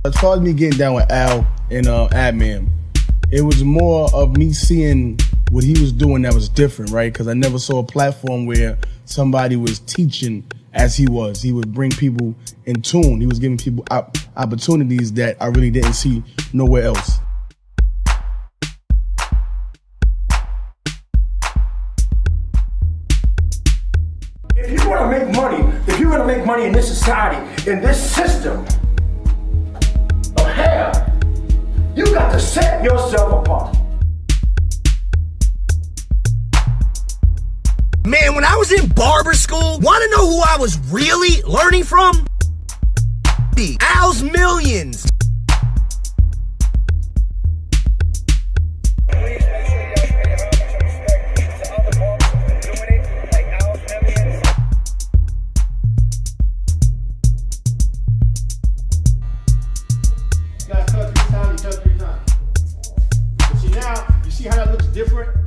As far as me getting down with Al and Admin, it was more of me seeing what he was doing that was different, right? Because I never saw a platform where somebody was teaching as he was. He would bring people in tune. He was giving people opportunities that I really didn't see nowhere else. If you want to make money, if you're going to make money in this society, in this system of hair, you got to set yourself apart. Man, when I was in barber school, want to know who I was really learning from? The Alsmillions. You cut 3 times, you cut 3 times. But see now, you see how that looks different?